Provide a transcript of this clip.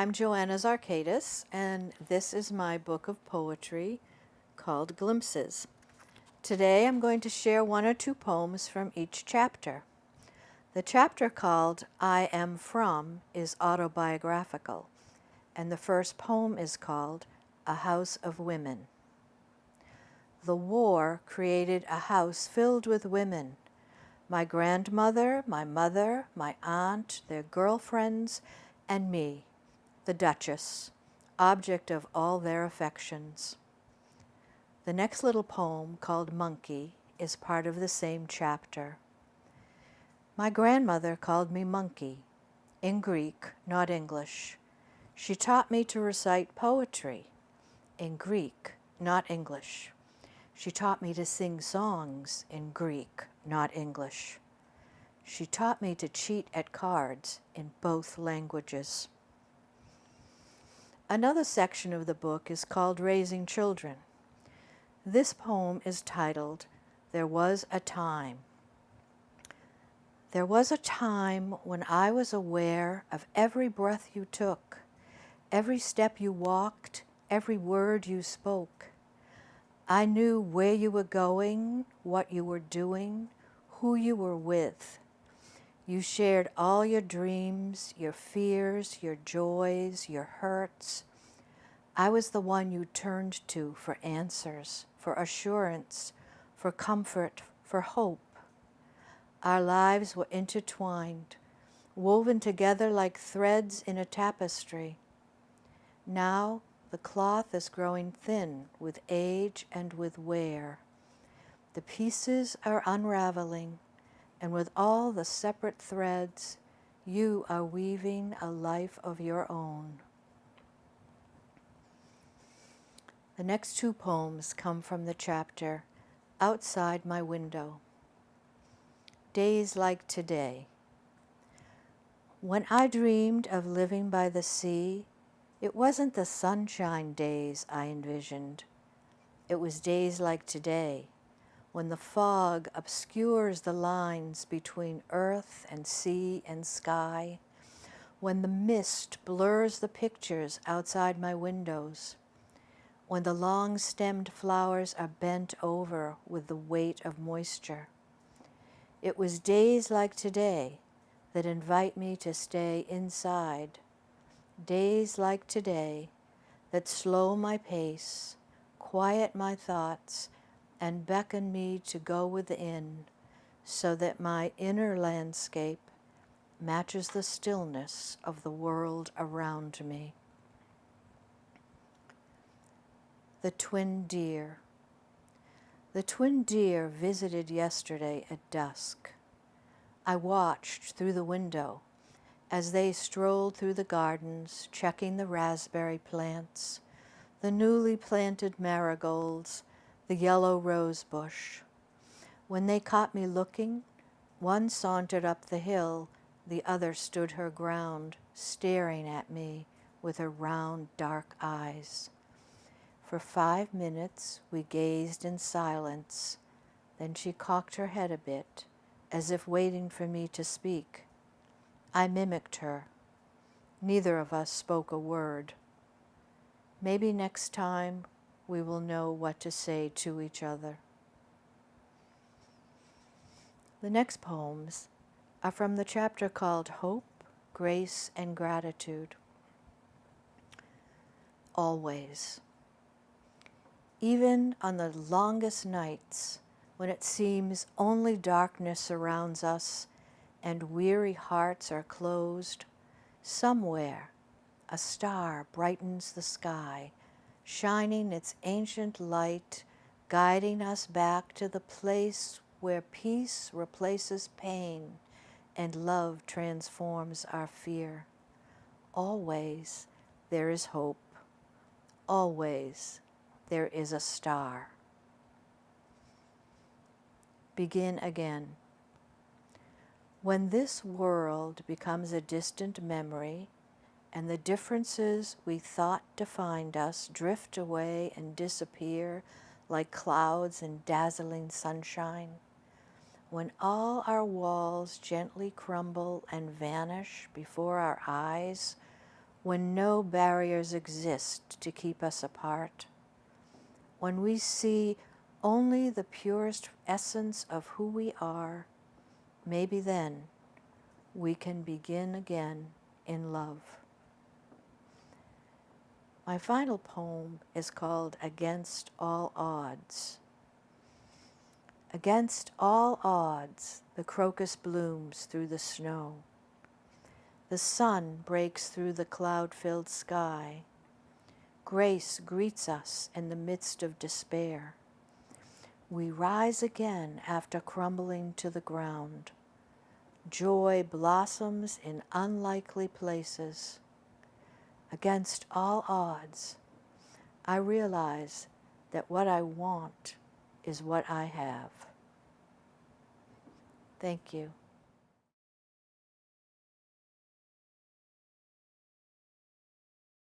I'm Joanna Zarkadis, and this is my book of poetry called Glimpses. Today I'm going to share one or two poems from each chapter. The chapter called I Am From is autobiographical, and the first poem is called A House of Women. The war created a house filled with women. My grandmother, my mother, my aunt, their girlfriends, and me, the Duchess, object of all their affections. The next little poem, called Monkey, is part of the same chapter. My grandmother called me Monkey, in Greek, not English. She taught me to recite poetry, in Greek, not English. She taught me to sing songs, in Greek, not English. She taught me to cheat at cards, in both languages. Another section of the book is called Raising Children. This poem is titled, There Was a Time. There was a time when I was aware of every breath you took, every step you walked, every word you spoke. I knew where you were going, what you were doing, who you were with. You shared all your dreams, your fears, your joys, your hurts. I was the one you turned to for answers, for assurance, for comfort, for hope. Our lives were intertwined, woven together like threads in a tapestry. Now the cloth is growing thin with age and with wear. The pieces are unraveling, and with all the separate threads, you are weaving a life of your own. The next two poems come from the chapter Outside My Window. Days like today. When I dreamed of living by the sea, it wasn't the sunshine days I envisioned. It was days like today, when the fog obscures the lines between earth and sea and sky, when the mist blurs the pictures outside my windows, when the long-stemmed flowers are bent over with the weight of moisture. It was days like today that invite me to stay inside, days like today that slow my pace, quiet my thoughts, and beckon me to go within, so that my inner landscape matches the stillness of the world around me. The twin deer. The twin deer visited yesterday at dusk. I watched through the window as they strolled through the gardens, checking the raspberry plants, the newly planted marigolds, the yellow rose bush. When they caught me looking, one sauntered up the hill, the other stood her ground, staring at me with her round, dark eyes. For 5 minutes we gazed in silence. Then she cocked her head a bit, as if waiting for me to speak. I mimicked her. Neither of us spoke a word. Maybe next time we will know what to say to each other. The next poems are from the chapter called Hope, Grace, and Gratitude. Always. Even on the longest nights, when it seems only darkness surrounds us and weary hearts are closed, somewhere a star brightens the sky, shining its ancient light, guiding us back to the place where peace replaces pain and love transforms our fear. Always there is hope. Always there is a star. Begin again. When this world becomes a distant memory, and the differences we thought defined us drift away and disappear like clouds in dazzling sunshine, when all our walls gently crumble and vanish before our eyes, when no barriers exist to keep us apart, when we see only the purest essence of who we are, maybe then we can begin again in love. My final poem is called Against All Odds. Against all odds, the crocus blooms through the snow. The sun breaks through the cloud-filled sky. Grace greets us in the midst of despair. We rise again after crumbling to the ground. Joy blossoms in unlikely places. Against all odds, I realize that what I want is what I have. Thank you.